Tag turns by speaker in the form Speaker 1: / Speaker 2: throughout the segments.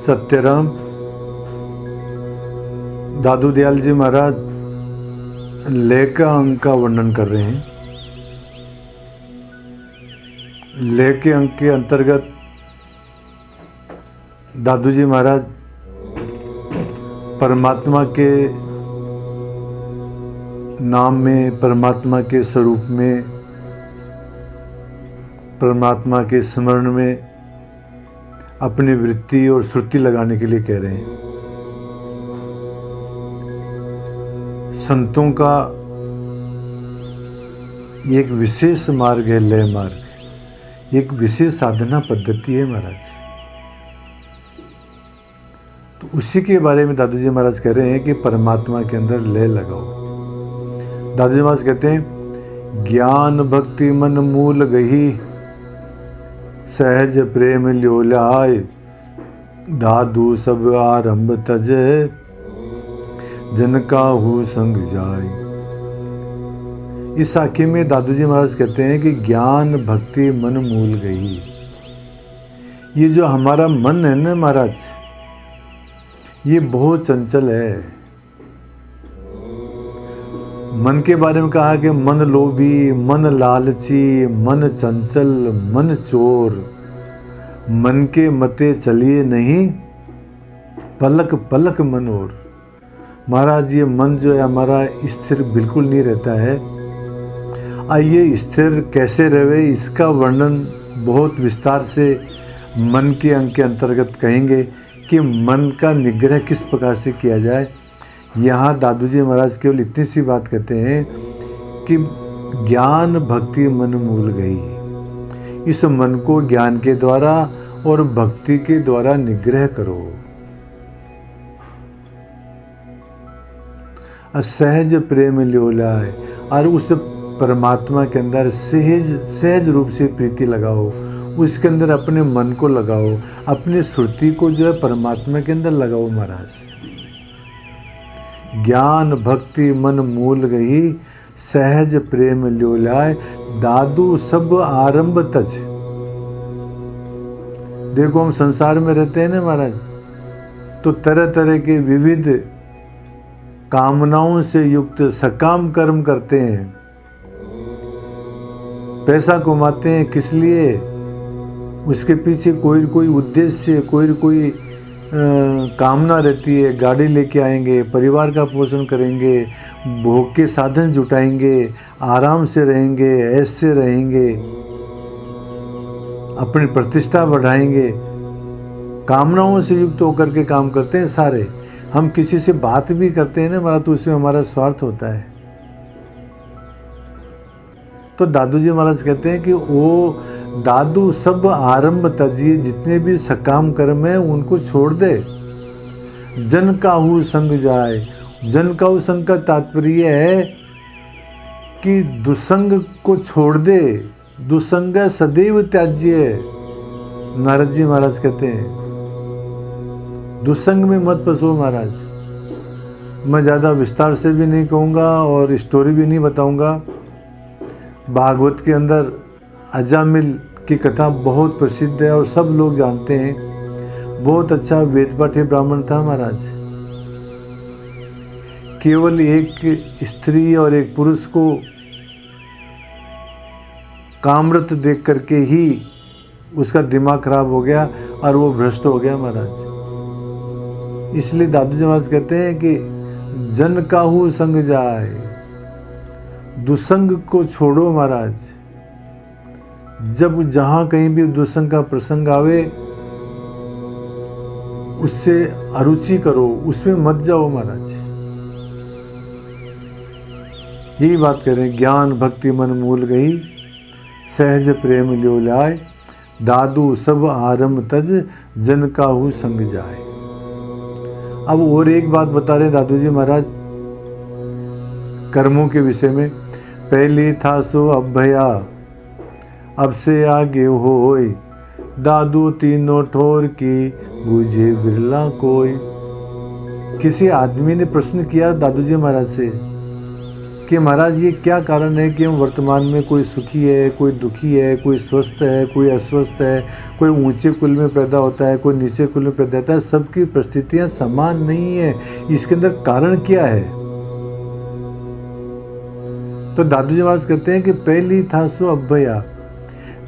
Speaker 1: सत्यराम दादू दयाल जी महाराज लय का अंक का वर्णन कर रहे हैं। लय के अंक के अंतर्गत दादू जी महाराज परमात्मा के नाम में, परमात्मा के स्वरूप में, परमात्मा के स्मरण में अपनी वृत्ति और श्रुति लगाने के लिए कह रहे हैं। संतों का एक विशेष मार्ग है लय मार्ग, एक विशेष साधना पद्धति है महाराज। तो उसी के बारे में दादू जी महाराज कह रहे हैं कि परमात्मा के अंदर लय लगाओ। दादू जी महाराज कहते हैं ज्ञान भक्ति मन मूल गही, सहज प्रेम ल्योलाय, दादू सब आरंभ तज, जन काहू संग जाय। इस आखिर में दादू जी महाराज कहते हैं कि ज्ञान भक्ति मन मूल गई। ये जो हमारा मन है ना महाराज, ये बहुत चंचल है। मन के बारे में कहा कि मन लोभी, मन लालची, मन चंचल, मन चोर, मन के मते चलिए नहीं, पलक पलक मन और। महाराज ये मन जो है हमारा स्थिर बिल्कुल नहीं रहता है। आइए स्थिर कैसे रहे इसका वर्णन बहुत विस्तार से मन के अंक के अंतर्गत कहेंगे कि मन का निग्रह किस प्रकार से किया जाए। यहाँ दादू जी महाराज केवल इतनी सी बात कहते हैं कि ज्ञान भक्ति मन मूल गई। इस मन को ज्ञान के द्वारा और भक्ति के द्वारा निग्रह करो। असहज प्रेम ल्योलाय, और उस परमात्मा के अंदर सहज रूप से प्रीति लगाओ। उसके अंदर अपने मन को लगाओ, अपनी श्रुति को जो है परमात्मा के अंदर लगाओ महाराज। ज्ञान भक्ति मन मूल गई, सहज प्रेम ल्योलाय, दादू सब आरंभ तज। देखो हम संसार में रहते हैं ना महाराज, तो तरह तरह के विविध कामनाओं से युक्त सकाम कर्म करते हैं। पैसा कमाते हैं किस लिए? उसके पीछे कोई कोई उद्देश्य, कोई कामना रहती है। गाड़ी लेके आएंगे, परिवार का पोषण करेंगे, भोग के साधन जुटाएंगे, आराम से रहेंगे, ऐश से रहेंगे, अपनी प्रतिष्ठा बढ़ाएंगे। कामनाओं से युक्त होकर के काम करते हैं सारे। हम किसी से बात भी करते हैं ना हमारा, तो उसमें हमारा स्वार्थ होता है। तो दादू जी महाराज कहते हैं कि वो दादू सब आरंभ तजिए, जितने भी सकाम कर्म है उनको छोड़ दे। जन काहू संग जाए। जन काहू संग का तात्पर्य है कि दुसंग को छोड़ दे। दुसंग सदैव त्याज्य। नारद जी महाराज कहते हैं दुसंग में मत फंसो महाराज। मैं ज़्यादा विस्तार से भी नहीं कहूँगा और स्टोरी भी नहीं बताऊँगा। भागवत के अंदर अजामिल की कथा बहुत प्रसिद्ध है और सब लोग जानते हैं। बहुत अच्छा वेद पाठी ब्राह्मण था महाराज। केवल एक स्त्री और एक पुरुष को कामरत देख करके ही उसका दिमाग खराब हो गया और वो भ्रष्ट हो गया महाराज। इसलिए दादू जी महाराज कहते हैं कि जन काहू संग जाए। दुसंग को छोड़ो महाराज। जब जहाँ कहीं भी दुसंग का प्रसंग आवे उससे अरुचि करो, उसमें मत जाओ महाराज। यही बात कर रहे हैं। ज्ञान भक्ति मन मूल गई, सहज प्रेम ल्योलाय, दादू सब आरंभ तज, जन काहू संग जाए। अब और एक बात बता रहे दादू जी महाराज कर्मों के विषय में। पहली था सो अब भया, अब से आगे होय, दादू तीनों ठोर की, बुझे बिरला कोई। किसी आदमी ने प्रश्न किया दादू जी महाराज से कि महाराज ये क्या कारण है कि हम वर्तमान में कोई सुखी है, कोई दुखी है, कोई स्वस्थ है, कोई अस्वस्थ है, कोई ऊंचे कुल में पैदा होता है, कोई नीचे कुल में पैदा होता है, सबकी परिस्थितियां समान नहीं है, इसके अंदर कारण क्या है? तो दादू जी महाराज कहते हैं कि पहली था सो अभया,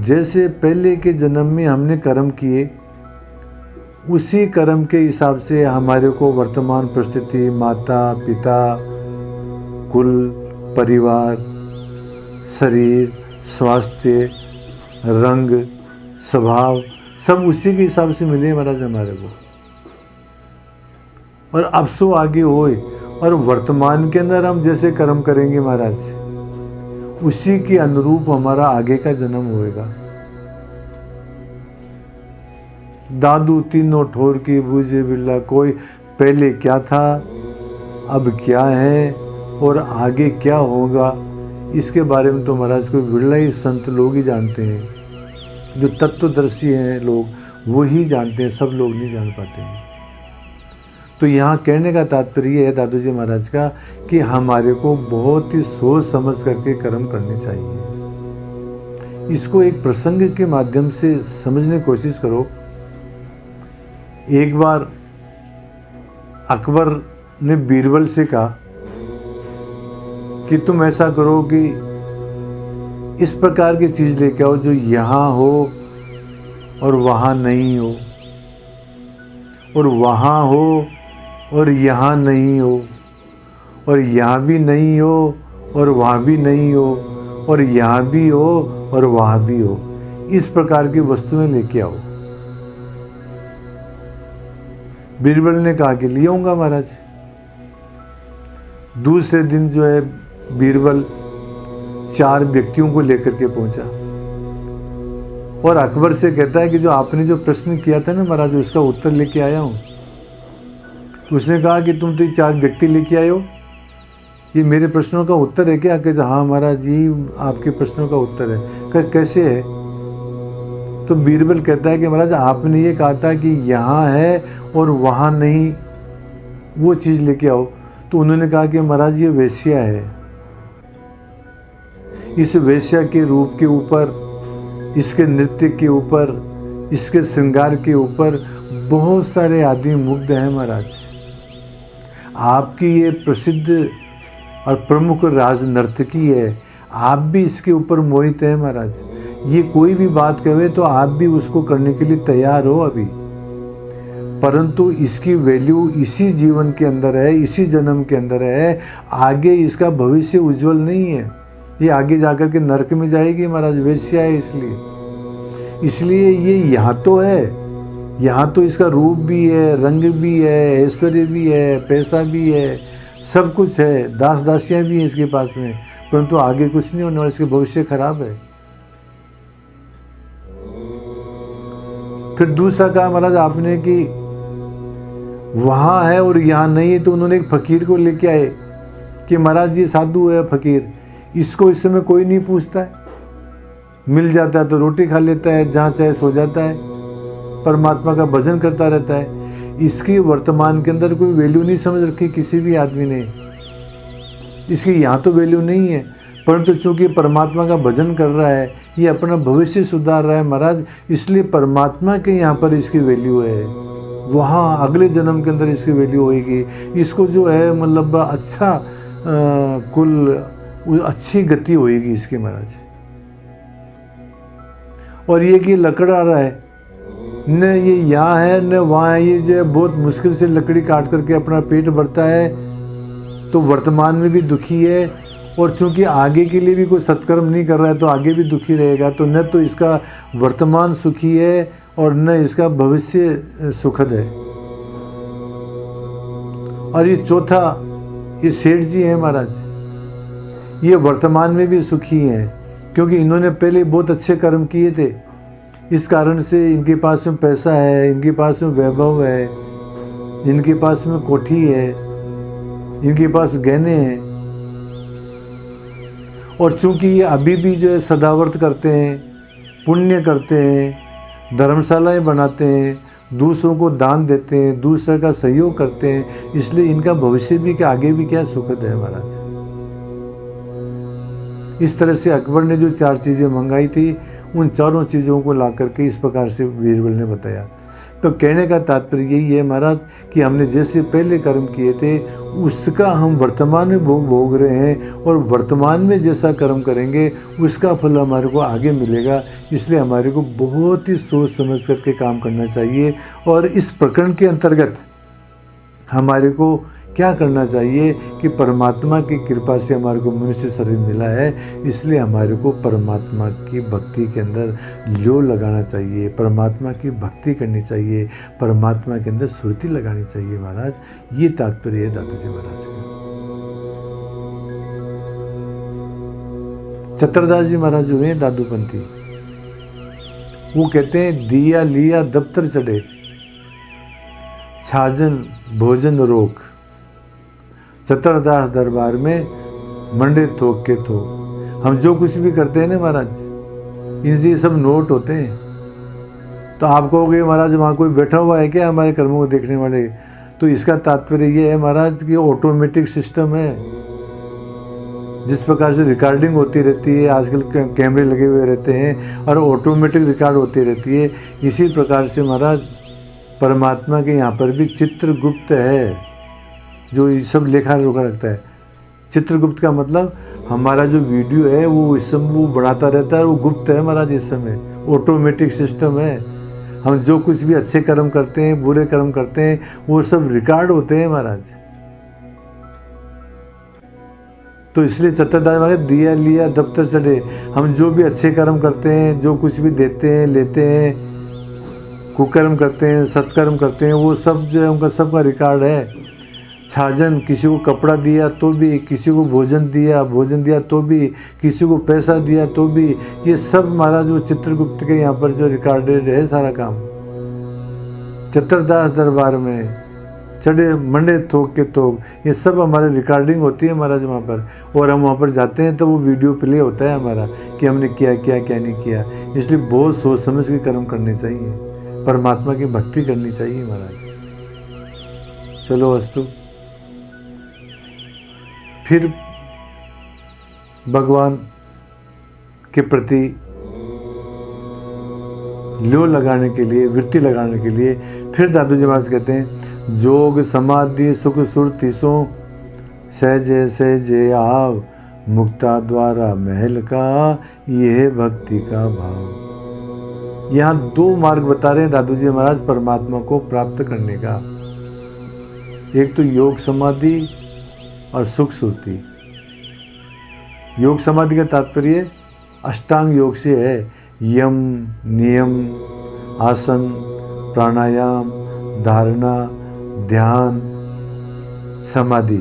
Speaker 1: जैसे पहले के जन्म में हमने कर्म किए उसी कर्म के हिसाब से हमारे को वर्तमान परिस्थिति, माता पिता, कुल, परिवार, शरीर, स्वास्थ्य, रंग, स्वभाव सब उसी के हिसाब से मिले महाराज हमारे को। और अब सो आगे होए, और वर्तमान के अंदर हम जैसे कर्म करेंगे महाराज, उसी के अनुरूप हमारा आगे का जन्म होएगा। दादू तीनों ठोर की बूझे बिरला कोई, पहले क्या था, अब क्या है और आगे क्या होगा, इसके बारे में तो महाराज कोई बिरला ही संत लोग ही जानते हैं। जो तत्वदर्शी हैं लोग वो ही जानते हैं, सब लोग नहीं जान पाते हैं। तो यहाँ कहने का तात्पर्य है दादू जी महाराज का कि हमारे को बहुत ही सोच समझ करके कर्म करने चाहिए। इसको एक प्रसंग के माध्यम से समझने की कोशिश करो। एक बार अकबर ने बीरबल से कहा कि तुम ऐसा करो कि इस प्रकार की चीज़ लेके आओ जो यहाँ हो और वहाँ नहीं हो, और वहाँ हो और यहाँ नहीं हो, और यहाँ भी नहीं हो और वहाँ भी नहीं हो, और यहाँ भी हो और वहाँ भी हो, इस प्रकार की वस्तुएं लेके आओ। बीरबल ने कहा कि ले आऊँगा महाराज। दूसरे दिन जो है बीरबल 4 व्यक्तियों को लेकर के पहुंचा और अकबर से कहता है कि जो आपने जो प्रश्न किया था ना महाराज, उसका उत्तर लेके आया हूँ। तो उसने कहा कि तुम तो 4 व्यक्ति लेके आए हो, ये मेरे प्रश्नों का उत्तर है क्या? कहते हाँ महाराज जी आपके प्रश्नों का उत्तर है। कह कैसे है? तो बीरबल कहता है कि महाराज आपने ये कहा था कि यहाँ है और वहाँ नहीं, वो चीज़ लेके आओ। तो उन्होंने कहा कि महाराज ये वेश्या है, इस वेश्या के रूप के ऊपर, इसके नृत्य के ऊपर, इसके श्रृंगार के ऊपर बहुत सारे आदमी मुग्ध हैं महाराज। आपकी ये प्रसिद्ध और प्रमुख राज नर्तकी है, आप भी इसके ऊपर मोहित हैं महाराज। ये कोई भी बात कहे तो आप भी उसको करने के लिए तैयार हो अभी, परंतु इसकी वैल्यू इसी जीवन के अंदर है, इसी जन्म के अंदर है, आगे इसका भविष्य उज्जवल नहीं है। ये आगे जाकर के नरक में जाएगी महाराज, वेश्या है इसलिए ये यहाँ तो है, यहाँ तो इसका रूप भी है, रंग भी है, ऐश्वर्य भी है, पैसा भी है, सब कुछ है, दास दासियाँ भी हैं इसके पास में, परंतु आगे कुछ नहीं होने वाला, इसके भविष्य खराब है। फिर दूसरा कहा महाराज आपने कि वहाँ है और यहाँ नहीं है। तो उन्होंने एक फकीर को लेके आए कि महाराज ये साधु है फकीर, इसको इस समय कोई नहीं पूछता है, मिल जाता है तो रोटी खा लेता है, जहाँ चाहे सो जाता है, परमात्मा का भजन करता रहता है। इसकी वर्तमान के अंदर कोई वैल्यू नहीं समझ रखी किसी भी आदमी ने, इसकी यहाँ तो वैल्यू नहीं है, परंतु चूंकि परमात्मा का भजन कर रहा है, ये अपना भविष्य सुधार रहा है महाराज, इसलिए परमात्मा के यहाँ पर इसकी वैल्यू है, वहाँ अगले जन्म के अंदर इसकी वैल्यू होएगी। इसको जो है मतलब अच्छा कुल अच्छी गति होएगी इसकी महाराज। और ये कि लकड़ आ रहा है, न ये यहाँ है न वहाँ है, ये जो है बहुत मुश्किल से लकड़ी काट करके अपना पेट भरता है, तो वर्तमान में भी दुखी है, और चूंकि आगे के लिए भी कोई सत्कर्म नहीं कर रहा है तो आगे भी दुखी रहेगा। तो न तो इसका वर्तमान सुखी है और न इसका भविष्य सुखद है। और ये चौथा, ये सेठ जी हैं महाराज, ये वर्तमान में भी सुखी हैं, क्योंकि इन्होंने पहले बहुत अच्छे कर्म किए थे, इस कारण से इनके पास में पैसा है, इनके पास में वैभव है, इनके पास में कोठी है, इनके पास गहने हैं। और चूंकि ये अभी भी जो है सदाव्रत करते हैं, पुण्य करते हैं, धर्मशालाएं बनाते हैं, दूसरों को दान देते हैं, दूसरे का सहयोग करते हैं, इसलिए इनका भविष्य भी क्या आगे भी क्या सुखद है महाराज। इस तरह से अकबर ने जो 4 चीज़ें मंगाई थी, उन चारों चीज़ों को ला करके इस प्रकार से बीरबल ने बताया। तो कहने का तात्पर्य यही है महाराज कि हमने जैसे पहले कर्म किए थे उसका हम वर्तमान में भोग रहे हैं, और वर्तमान में जैसा कर्म करेंगे उसका फल हमारे को आगे मिलेगा। इसलिए हमारे को बहुत ही सोच समझ करके काम करना चाहिए। और इस प्रकरण के अंतर्गत हमारे को क्या करना चाहिए कि परमात्मा की कृपा से हमारे को मनुष्य शरीर मिला है, इसलिए हमारे को परमात्मा की भक्ति के अंदर लो लगाना चाहिए, परमात्मा की भक्ति करनी चाहिए, परमात्मा के अंदर सुरती लगानी चाहिए महाराज। ये तात्पर्य है दादू जी महाराज का। चतुरदास जी महाराज हुए दादूपंथी, वो कहते हैं दिया लिया दफ्तर चढ़े, छाजन भोजन रोक, चतुरदास दरबार में मंडे थोक के थो। हम जो कुछ भी करते हैं ना महाराज, इनसे सब नोट होते हैं। तो आप कहोगे महाराज वहाँ कोई बैठा हुआ है क्या हमारे कर्मों को देखने वाले? तो इसका तात्पर्य ये है महाराज कि ऑटोमेटिक सिस्टम है। जिस प्रकार से रिकॉर्डिंग होती रहती है, आजकल कैमरे लगे हुए रहते हैं और ऑटोमेटिक रिकॉर्ड होती रहती है, इसी प्रकार से महाराज परमात्मा के यहाँ पर भी चित्रगुप्त है, जो ये सब लेखा रोका रखता है। चित्रगुप्त का मतलब हमारा जो वीडियो है वो इस समय वो बढ़ाता रहता है, वो गुप्त है महाराज। इस समय ऑटोमेटिक सिस्टम है। हम जो कुछ भी अच्छे कर्म करते हैं, बुरे कर्म करते हैं, वो सब रिकॉर्ड होते हैं महाराज। तो इसलिए चतुरदास महाराज दिया लिया दफ्तर चढ़े, हम जो भी अच्छे कर्म करते हैं, जो कुछ भी देते हैं लेते हैं, कुकर्म करते हैं सत्कर्म करते हैं, वो सब जो है उनका सबका रिकॉर्ड है। छाजन, किसी को कपड़ा दिया तो भी, किसी को भोजन दिया तो भी, किसी को पैसा दिया तो भी, ये सब महाराज वो चित्रगुप्त के यहाँ पर जो रिकॉर्डेड है सारा काम। चतुरदास दरबार में चढ़े मंडे थोक के थोक, ये सब हमारे रिकॉर्डिंग होती है महाराज वहाँ पर। और हम वहाँ पर जाते हैं तो वो वीडियो प्ले होता है हमारा कि हमने क्या किया क्या नहीं किया। इसलिए बहुत सोच समझ के कर्म करने चाहिए, परमात्मा की भक्ति करनी चाहिए महाराज। चलो अस्तु। फिर भगवान के प्रति लो लगाने के लिए, वृत्ति लगाने के लिए फिर दादू जी महाराज कहते हैं, जोग समाधि सुख सुरति सो सहजे सहजे आव, मुक्ता द्वारा महल का यह भक्ति का भाव। यहाँ 2 मार्ग बता रहे हैं दादू जी महाराज परमात्मा को प्राप्त करने का। एक तो योग समाधि और सुख सुरति। योग समाधि का तात्पर्य अष्टांग योग से है, यम नियम आसन प्राणायाम धारणा ध्यान समाधि।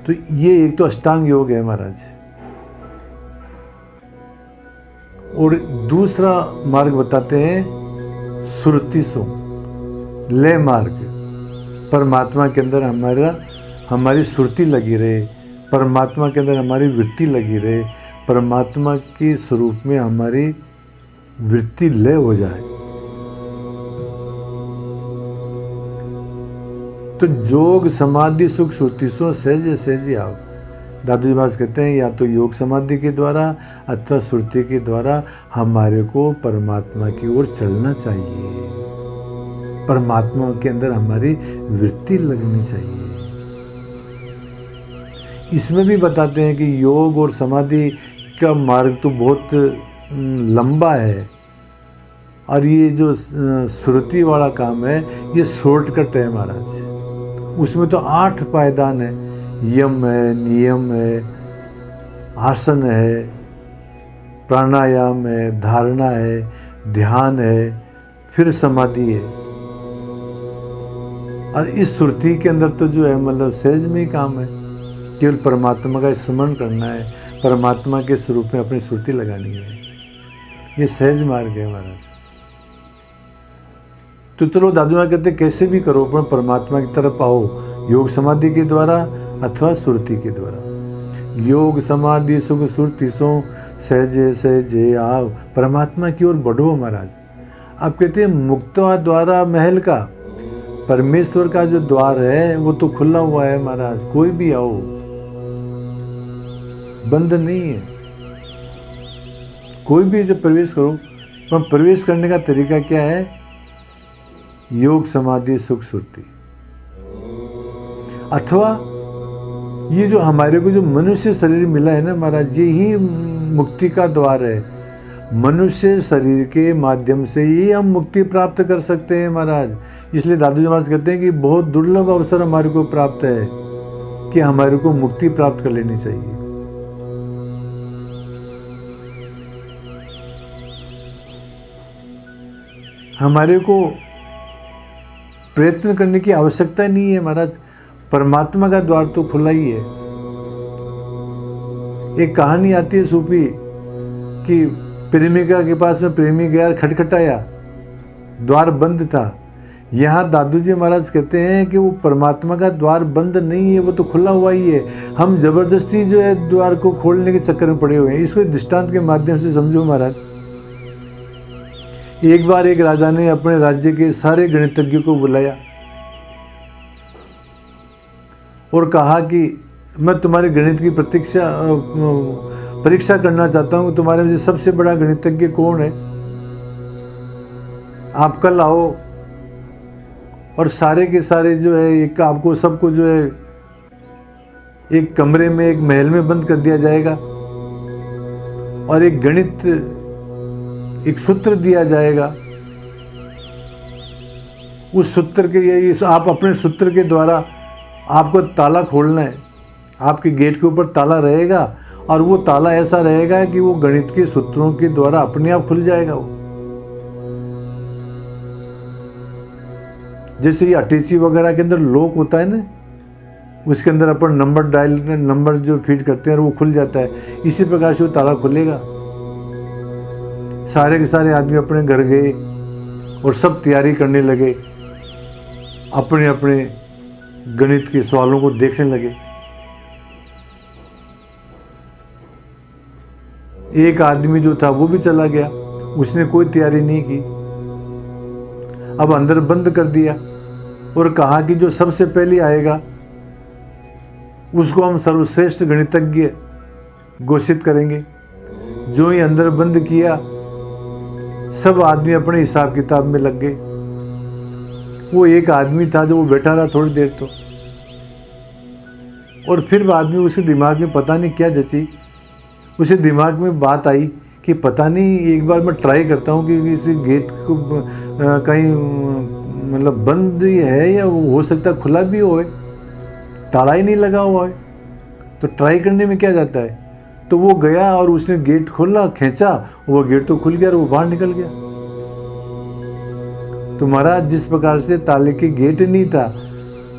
Speaker 1: तो ये एक तो अष्टांग योग है महाराज। और दूसरा मार्ग बताते हैं सुरति सो, लय मार्ग। परमात्मा के अंदर हमारी सुरति लगी रहे, परमात्मा के अंदर हमारी वृत्ति लगी रहे, परमात्मा के स्वरूप में हमारी वृत्ति लय हो जाए। तो जोग समाधि सुख सुरति सो सहजे सहजे आओ। दादू जी महाराज कहते हैं या तो योग समाधि के द्वारा अथवा सुरति के द्वारा हमारे को परमात्मा की ओर चलना चाहिए, परमात्मा के अंदर हमारी वृत्ति लगनी चाहिए। इसमें भी बताते हैं कि योग और समाधि का मार्ग तो बहुत लंबा है, और ये जो सुरति वाला काम है ये शॉर्टकट है महाराज। उसमें तो 8 पायदान है, यम है, नियम है, आसन है, प्राणायाम है, धारणा है, ध्यान है, फिर समाधि है। और इस सुरति के अंदर तो जो है मतलब सहज में ही काम है, केवल परमात्मा का स्मरण करना है, परमात्मा के स्वरूप में अपनी सुरति लगानी है। ये सहज मार्ग है महाराज। तो चलो दादू माँ कहते कैसे भी करो पर परमात्मा की तरफ आओ, योग समाधि के द्वारा अथवा सुरति के द्वारा। योग समाधि सुख सुरति सो सहजे सहजे आओ, परमात्मा की ओर बढ़ो महाराज। आप कहते हैं मुक्ता द्वारा महल का, परमेश्वर का जो द्वार है वो तो खुला हुआ है महाराज, कोई भी आओ। बंध नहीं है। कोई भी जब प्रवेश करो, पर प्रवेश करने का तरीका क्या है? योग समाधि सुख सुरति, अथवा ये जो हमारे को जो मनुष्य शरीर मिला है ना महाराज, ये ही मुक्ति का द्वार है। मनुष्य शरीर के माध्यम से ही हम मुक्ति प्राप्त कर सकते हैं महाराज। इसलिए दादू जी महाराज कहते हैं कि बहुत दुर्लभ अवसर हमारे को प्राप्त है कि हमारे को मुक्ति प्राप्त कर लेनी चाहिए। हमारे को प्रयत्न करने की आवश्यकता नहीं है महाराज, परमात्मा का द्वार तो खुला ही है। एक कहानी आती है सूफी कि प्रेमिका के पास में प्रेमी गया, खटखटाया, द्वार बंद था। यहाँ दादू जी महाराज कहते हैं कि वो परमात्मा का द्वार बंद नहीं है, वो तो खुला हुआ ही है। हम जबरदस्ती जो है द्वार को खोलने के चक्कर में पड़े हुए हैं। इसको दृष्टांत के माध्यम से समझो महाराज। एक बार एक राजा ने अपने राज्य के सारे गणितज्ञों को बुलाया और कहा कि मैं तुम्हारे गणित की परीक्षा करना चाहता हूं। तुम्हारे में से सबसे बड़ा गणितज्ञ कौन है? आप कल आओ और सारे के सारे जो है एक आपको सबको जो है एक कमरे में, एक महल में बंद कर दिया जाएगा और एक गणित, एक सूत्र दिया जाएगा। उस सूत्र के ये आप अपने सूत्र के द्वारा आपको ताला खोलना है। आपके गेट के ऊपर ताला रहेगा और वो ताला ऐसा रहेगा कि वो गणित के सूत्रों के द्वारा अपने आप खुल जाएगा। वो जैसे ये अटैची वगैरह के अंदर लॉक होता है ना, उसके अंदर अपन नंबर जो फीड करते हैं वो खुल जाता है। इसी प्रकार से वो ताला खुलेगा। सारे के सारे आदमी अपने घर गए और सब तैयारी करने लगे, अपने अपने गणित के सवालों को देखने लगे। एक आदमी जो था वो भी चला गया, उसने कोई तैयारी नहीं की। अब अंदर बंद कर दिया और कहा कि जो सबसे पहले आएगा उसको हम सर्वश्रेष्ठ गणितज्ञ घोषित करेंगे। जो ही अंदर बंद किया, सब आदमी अपने हिसाब किताब में लग गए। वो एक आदमी था जो वो बैठा रहा थोड़ी देर तो, और फिर आदमी उसके दिमाग में पता नहीं क्या जची, उसे दिमाग में बात आई कि पता नहीं, एक बार मैं ट्राई करता हूँ कि इस गेट को कहीं मतलब बंद ही है या हो सकता है खुला भी हो, ताला ही नहीं लगा हुआ है, तो ट्राई करने में क्या जाता है। तो वो गया और उसने गेट खोला, खींचा, वो गेट तो खुल गया और वो बाहर निकल गया। तो महाराज जिस प्रकार से ताले के गेट नहीं था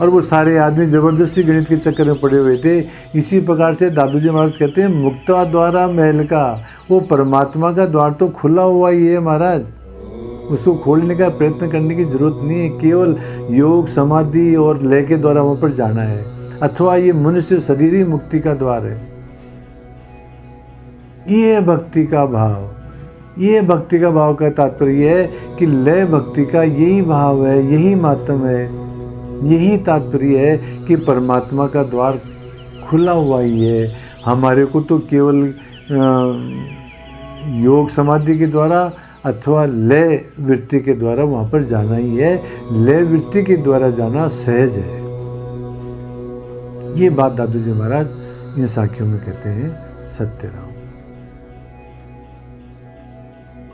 Speaker 1: और वो सारे आदमी जबरदस्ती गणित के चक्कर में पड़े हुए थे, इसी प्रकार से दादू जी महाराज कहते हैं मुक्ता द्वारा महल का, वो परमात्मा का द्वार तो खुला हुआ ही है महाराज। उसको खोलने का प्रयत्न करने की जरूरत नहीं है, केवल योग समाधि और लय के द्वारा वहाँ पर जाना है, अथवा ये मनुष्य शरीर ही मुक्ति का द्वार है। ये भक्ति का भाव, ये भक्ति का भाव का तात्पर्य है कि लय भक्ति का यही भाव है, यही मातम है, यही तात्पर्य है कि परमात्मा का द्वार खुला हुआ ही है। हमारे को तो केवल योग समाधि के द्वारा अथवा लय वृत्ति के द्वारा वहाँ पर जाना ही है। लय वृत्ति के द्वारा जाना सहज है। ये बात दादू जी महाराज इन साखियों में कहते हैं। सत्य राम।